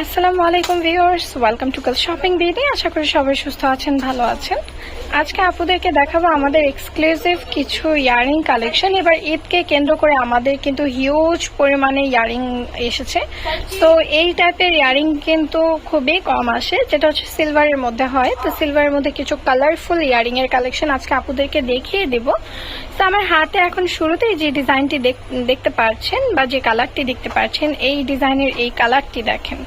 আসসালামু আলাইকুম viewers, welcome to girls shopping BD. আশা করি সবাই সুস্থ আছেন, ভালো আছেন। আজকে আপুদেরকে দেখাবো আমাদের এক্সক্লুসিভ কিছু ইয়ারিং কালেকশন। এবার ঈদকে কেন্দ্র করে আমাদের কিন্তু হিউজ পরিমাণে ইয়ারিং এসেছে। তো এই টাইপের ইয়ারিং কিন্তু খুবই কম আসে, যেটা হচ্ছে সিলভারের মধ্যে হয়। তো সিলভারের মধ্যে কিছু কালারফুল ইয়ারিং এর কালেকশন আজকে আপুদেরকে দেখিয়ে দিব। তো আমার হাতে এখন শুরুতেই যে ডিজাইনটি দেখতে পাচ্ছেন বা যে কালারটি দেখতে পাচ্ছেন, এই ডিজাইনের এই কালারটি দেখেন,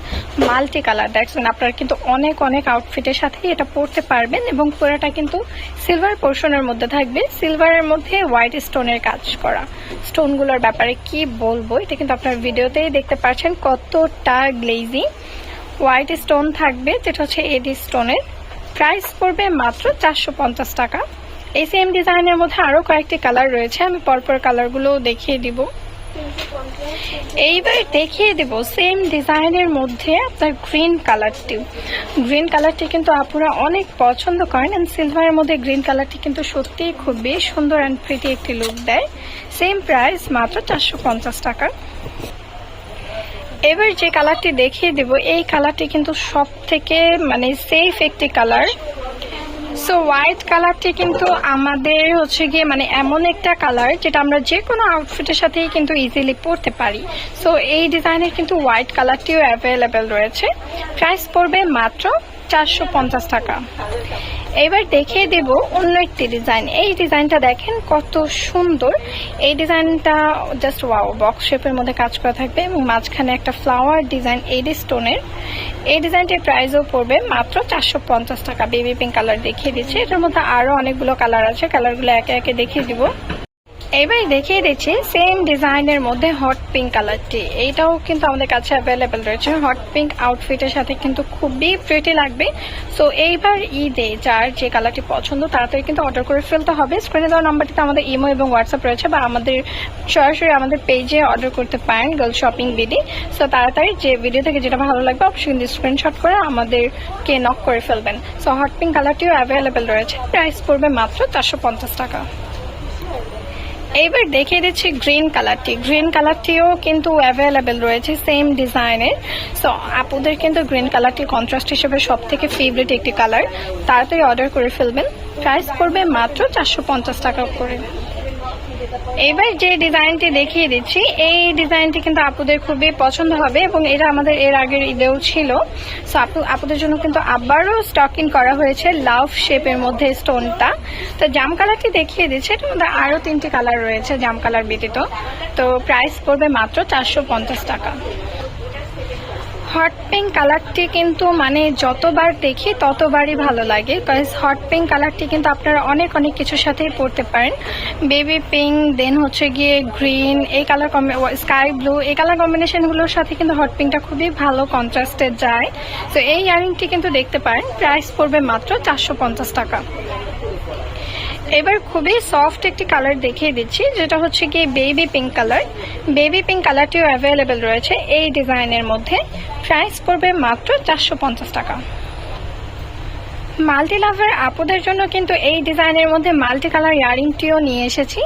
মাল্টি কালার। দেখছেন আপনারা কিন্তু অনেক অনেক আউটফিটের সাথে এটা পরতে পারবেন এবং পুরোটা কিন্তু সিলভার পোর্শনের মধ্যে থাকবে। সিলভারের মধ্যে হোয়াইট স্টোনের কাজ করা। স্টোনগুলোর ব্যাপারে কি বলবো, এটা কিন্তু আপনার ভিডিওতেই দেখতে পাচ্ছেন কতটা গ্লেজি। হোয়াইট স্টোন থাকবে, যেটা হচ্ছে এডি স্টোনের। প্রাইস পড়বে মাত্র 450 টাকা। এই সেম ডিজাইনের মধ্যে আরো কয়েকটি কালার রয়েছে, আমি পরপর কালারগুলো দেখিয়ে দিব। এইবার দেখিয়ে দেব সেম ডিজাইনের মধ্যে আপনার গ্রিন কালারটি কিন্তু আপুরা অনেক পছন্দ করেন। এন্ড সিলভারের মধ্যে গ্রিন কালারটি কিন্তু সত্যিই খুবই সুন্দর অ্যান্ড প্রিটি একটি লুক দেয়। সেম প্রাইস মাত্র 450 টাকা। এবার যে কালারটি দেখিয়ে দেব, এই কালারটি কিন্তু সব থেকে সেফ একটি কালার। সো হোয়াইট কালারটি কিন্তু আমাদের হচ্ছে গিয়ে এমন একটা কালার যেটা আমরা যে কোনো আউটফিটের সাথেই কিন্তু ইজিলি পরতে পারি। সো এই ডিজাইনের কিন্তু হোয়াইট কালারটিও অ্যাভেলেবেল রয়েছে। প্রাইস পড়বে মাত্র 450 টাকা। এবার দেখিয়ে দেব অন্য একটি ডিজাইন। এই ডিজাইনটা দেখেন কত সুন্দর। এই ডিজাইনটা জাস্ট ওয়াও, বক্স শেপের মধ্যে কাজ করা থাকবে এবং মাঝখানে একটা ফ্লাওয়ার ডিজাইন এডি স্টোনের। এই ডিজাইনটির প্রাইসও পড়বে মাত্র 450 টাকা। বেবি পিঙ্ক কালার দেখিয়ে দিচ্ছি, এটার মধ্যে আরো অনেকগুলো কালার আছে, কালারগুলো একে একে দেখিয়ে দিব। এবার দেখিয়ে দিচ্ছি সেম ডিজাইনের মধ্যে হট পিঙ্ক কালারটি। এইটাও কিন্তু আমাদের কাছে অ্যাভেলেবেল রয়েছে। হট পিঙ্ক আউটফিটের সাথে কিন্তু খুবই প্রিটি লাগবে। সো এইবার ঈদে যার যে কালারটি পছন্দ তাড়াতাড়ি কিন্তু অর্ডার করে ফেলতে হবে। স্ক্রিনে দেওয়া নাম্বারটিতে আমাদের ইমো এবং হোয়াটসঅ্যাপ রয়েছে, বা আমাদের সরাসরি আমাদের পেজে অর্ডার করতে পারেন, গার্লস শপিং বিডি। সো তাড়াতাড়ি যে ভিডিও থেকে যেটা ভালো লাগবে অবশ্যই কিন্তু স্ক্রিনশট করে আমাদেরকে নক করে ফেলবেন। সো হট পিঙ্ক কালারটিও অ্যাভেলেবেল রয়েছে। প্রাইস পড়বে মাত্র 450 টাকা। এইবার দেখিয়ে দিচ্ছি গ্রিন কালারটিও কিন্তু অ্যাভেলেবেল রয়েছে সেম ডিজাইনের। সো আপুদের কিন্তু গ্রিন কালারটি কন্ট্রাস্ট হিসেবে সব থেকে ফেভারিট একটি কালার। তাড়াতাড়ি অর্ডার করে ফেলবেন। প্রাইস পড়বে মাত্র 450 টাকা করে। এবার যে ডিজাইনটি দেখিয়ে দিচ্ছি, এই ডিজাইনটি কিন্তু আপুদের খুবই পছন্দ হবে এবং এটা আমাদের এর আগের ঈদেও ছিল। সো আপুদের জন্য কিন্তু আবারও স্টকিং করা হয়েছে লাভ শেপের মধ্যে স্টোনটা। তো জাম কালারটি দেখিয়ে দিচ্ছে, এটার মধ্যে আরো 3টি কালার রয়েছে জাম কালার ব্যতীত। তো প্রাইস পড়বে মাত্র 450 টাকা। হট পিঙ্ক কালারটি কিন্তু যতবার দেখি ততবারই ভালো লাগে, কজ হট পিঙ্ক কালারটি কিন্তু আপনারা অনেক অনেক কিছুর সাথেই পরতে পারেন। বেবি পিঙ্ক, দেন হচ্ছে গিয়ে গ্রিন, এই কালার স্কাই ব্লু, এই কালার কম্বিনেশনগুলোর সাথে কিন্তু হট পিঙ্কটা খুবই ভালো কন্ট্রাস্টে যায়। তো এই ইয়ারিংটি কিন্তু দেখতে পারেন। প্রাইস পড়বে মাত্র 450 টাকা। এবার খুবই সফট একটি কালার দেখিয়ে দিচ্ছি, যেটা হচ্ছে গিয়ে বেবি পিঙ্ক কালারটিও অ্যাভেলেবেল রয়েছে এই ডিজাইনের মধ্যে। প্রাইস পড়বে মাত্র 450 টাকা। মাল্টি লাভার আপুদের জন্য কিন্তু এই ডিজাইনের মধ্যে মাল্টি কালার ইয়ারিংটিও নিয়ে এসেছি।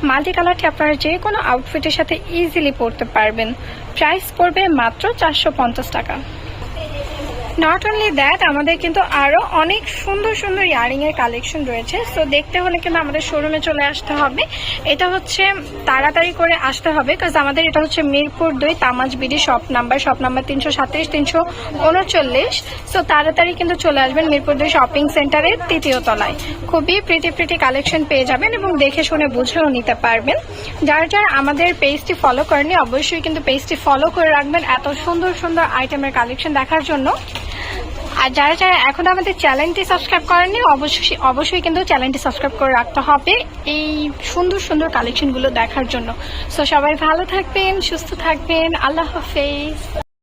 মাল্টি কালারটি আপনারা যে কোনো আউটফিটের সাথে ইজিলি পরতে পারবেন। প্রাইস পড়বে মাত্র 450 টাকা। নট অনলি দ্যাট, আমাদের কিন্তু আরো অনেক সুন্দর সুন্দর ইয়ারিং এর কালেকশন রয়েছে। সো দেখতে হলে কিন্তু আমাদের শোরুমে চলে আসতে হবে। এটা হচ্ছে তাড়াতাড়ি করে আসতে হবে, কারণ আমাদের এটা হচ্ছে মিরপুর 2 তামাজ বিডি শপ নাম্বার 337 339। সো তাড়াতাড়ি কিন্তু চলে আসবেন মিরপুর 2 শপিং সেন্টারের 3য় তলায়। খুবই প্রিটি কালেকশন পেয়ে যাবেন এবং দেখে শুনে বুঝেও নিতে পারবেন। যারা আমাদের পেজটি ফলো করেনি অবশ্যই কিন্তু পেজটি ফলো করে রাখবেন এত সুন্দর সুন্দর আইটেমের কালেকশন দেখার জন্য। আর যারা এখন আমাদের চ্যানেলটি সাবস্ক্রাইব করেননি অবশ্যই কিন্তু চ্যানেলটি সাবস্ক্রাইব করে রাখতে হবে এই সুন্দর সুন্দর কালেকশনগুলো দেখার জন্য। সো সবাই ভালো থাকবেন, সুস্থ থাকবেন। আল্লাহ হাফেজ।